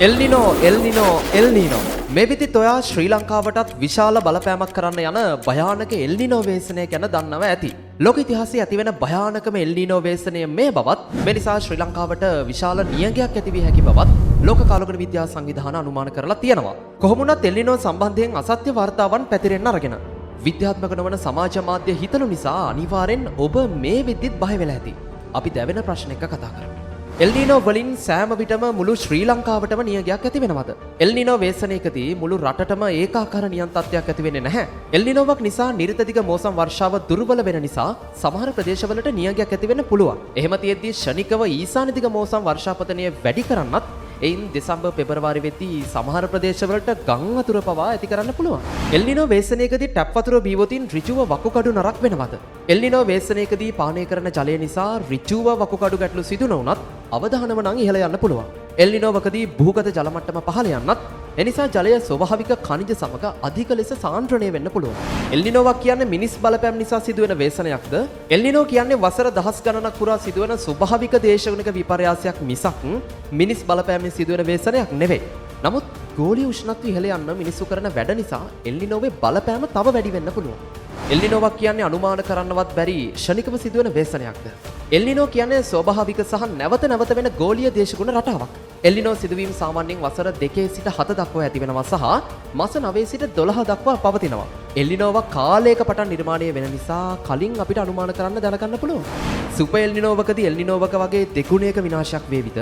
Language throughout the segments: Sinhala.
එල්නිනෝ මේ විදිහට ඔයා ශ්‍රී ලංකාවටත් විශාල බලපෑමක් කරන්න යන භයානක එල්නිනෝ වේසනය ගැන දන්නව ඇති. ලෝක ඉතිහාසයේ ඇතිවෙන භයානකම එල්නිනෝ වේසනය මේ බවත් මේ නිසා ශ්‍රී ලංකාවට විශාල නියඟයක් ඇති විය හැකි බවත් ලෝක කාලගුණ විද්‍යා සංවිධාන අනුමාන කරලා තියෙනවා. කොහොම වුණත් එල්නිනෝ සම්බන්ධයෙන් අසත්‍ය වාර්තාවන් පැතිරෙන්න අරගෙන විද්‍යාත්මක නොවන සමාජ මාධ්‍ය හිතනු නිසා අනිවාර්යෙන් ඔබ මේ විදිහට බය වෙලා ඇති. අපි දැවෙන ප්‍රශ්න එක කතා කරමු. එල්නිනෝ වලින් සෑම විටම මුළු ශ්‍රී ලංකාවටම නියඟයක් ඇති වෙනවද? එල්නිනෝ වේසනයකදී මුළු රටටම ඒකාකාර නියම් තත්ත්වයක් ඇති වෙන්නේ නැහැ. එල්නිනෝවක් නිසා නිර්තදිග මෝසම් වර්ෂාව දුර්වල වෙන නිසා සමහර ප්‍රදේශවලට නියඟයක් ඇති වෙන්න පුළුවන්. එහෙම තියෙද්දී ශනිකව ඊසාන දිග මෝසම් වර්ෂාපතනය වැඩි කරන්නත් එයින් දෙසැම්බර් පෙබරවාරි වෙද්දී සමහර ප්‍රදේශවලට ගම් වතුර පවා ඇති කරන්න පුළුවන්. එල්නිනෝ වේසනයකදී ටැප් වතුර බීවොතින් ඍජුව වකුගඩු නරක් වෙනවද? එල්නිනෝ වේසනයකදී පානය කරන ජලය නිසා ඍජුව වකුගඩු ගැටලු සිදු නොවුනත් අවදානම නම් ඉහළ යන්න පුළුවන්. එල්නිනෝවකදී භූගත ජල මට්ටම පහළ යන්නත් එනිසා ජලය ස්වභාවික ඛනිජ සමග අධික ලෙස සාන්ද්‍රණය වෙන්න පුළුවන්. එල්නිනෝවක් කියන්නේ මිනිස් බලපෑම් නිසා සිදුවෙන වේසනයක්ද? එල්නිනෝ කියන්නේ වසර දහස් ගණනක් පුරා සිදුවෙන ස්වභාවික දේශගුණික විපර්යාසයක් මිසක් මිනිස් බලපෑමෙන් සිදුවෙන වේසනයක් නෙවෙයි. නමුත් ගෝලීය උෂ්ණත්වය ඉහළ යන්න මිනිස්සු කරන වැඩ නිසා එල්නිනෝවේ බලපෑම තව වැඩි වෙන්න පුළුවන්. එල්නිනෝවක් කියන්නේ අනුමාන කරන්නවත් බැරි ක්ෂණිකව සිදුවෙන වේසනයක්ද? එල්නිනෝ කියන්නේ ස්වභාවික සහ නැවත නැවත වෙන ගෝලීය දේශගුණ රටාවක්. එල්නිනෝ සිදුවීම් සාමාන්‍යයෙන් වසර 2 සිට 7 දක්වා ඇති වෙනවා සහ මාස 9 සිට 12 දක්වා පවතිනවා. එල්නිනෝවක් කාලයක පටන් නිර්මාණය වෙන නිසා කලින් අපිට අනුමාන කරන්න දැනගන්න පුළුවන්. සුපර් එල්නිනෝවකදී එල්නිනෝවක වගේ දෙගුණයක විනාශයක් වේවිද?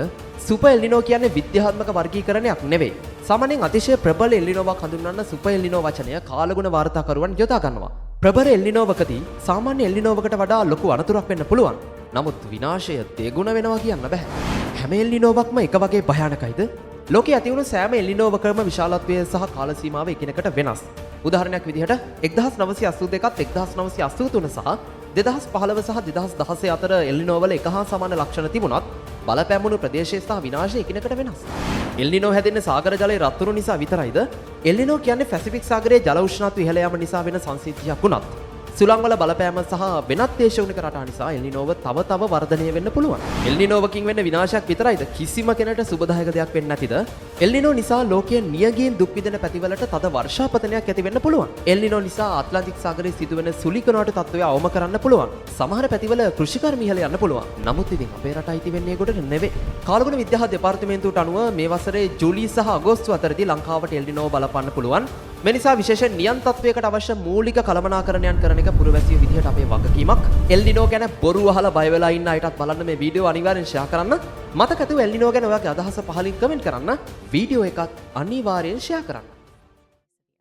සුපර් එල්නිනෝ කියන්නේ විද්‍යාත්මක වර්ගීකරණයක් නෙවෙයි. සාමාන්‍යයෙන් අතිශය ප්‍රබල එල්නිනෝවක් හඳුන්වන්න සුපර් එල්නිනෝ වචනය කාලගුණ වාර්තාකරුවන් යොදා ගන්නවා. ප්‍රබල එල්නිනෝවකදී සාමාන්‍ය එල්නිනෝවකට වඩා ලොකු අනතුරක් වෙන්න පුළුවන්. නමුත් විනාශය දෙගුණ වෙනවා කියන්න බෑ. හැම එල්නිනෝවක්ම එක වගේ භයානකයිද? ලෝකයේ ඇති වුණු සෑම එල්නිනෝවකම විශාලත්වය සහ කාල සීමාව එකිනෙකට වෙනස්. උදාහරණයක් විදිහට 1982ත් 1983 සහ 2015 සහ 2016 අතර එල්නිනෝවල එක හා සමාන ලක්ෂණ තිබුණත් බලපෑමුණු ප්‍රදේශය සහ විනාශය එකිනෙකට වෙනස්. එල්නිනෝ හැදෙන්නේ සාගර ජලය රත් වුණු නිසා විතරයිද? එල්නිනෝ කියන්නේ පැසිෆික් සාගරයේ ජල උෂ්ණත්වය ඉහළ යාම නිසා වෙන සංසිද්ධියක් වුණත් සුළංවල බලපෑම සහ වෙනත් දේශගුණික රටා නිසා එල්නිනෝව තව වර්ධනය වෙන්න පුළුවන්. එල්නිනෝවකින් වෙන්න විනාශයක් විතරයිද කිසිම කෙනෙකුට සුබදායක දෙයක් වෙන්නේ නැතිද? එල්නිනෝ නිසා ලෝකයේ නියගයෙන් දුක් විඳින පැතිවලට තද වර්ෂාපතනයක් ඇති වෙන්න පුළුවන්. එල්නිනෝ නිසා ඇට්ලන්ටික් සාගරයේ සිදුවෙන සුලිකනාට තත්ත්වය අවම කරන්න පුළුවන්. සමහර පැතිවල කෘෂිකර්ම ඉහළ යන්න පුළුවන්. නමුත් ඉතින් අපේ රට අයිති වෙන්නේ ඒකට නෙවෙයි. කාලගුණ විද්‍යා දෙපාර්තමේන්තුවට අනුව මේ වසරේ ජූලි සහ අගෝස්තු අතරදී ලංකාවට එල්නිනෝ බලපන්න පුළුවන්. මේ නිසා විශේෂ නියම් තත්වයකට අවශ්‍ය මූලික කළමනාකරණයන් කරන එක පුරවැසිය විදිහට අපේ වගකීමක්. එල්නිනෝ ගැන බොරු අහලා බය වෙලා ඉන්න අයටත් බලන්න මේ වීඩියෝ අනිවාර්යෙන් ෂෙයා කරන්න. මතක ඇතුව එල්නිනෝ ගැන ඔයාගේ අදහස පහලින් කමෙන්ට් කරන්න. වීඩියෝ එකත් අනිවාර්යෙන් ෂෙයා කරන්න.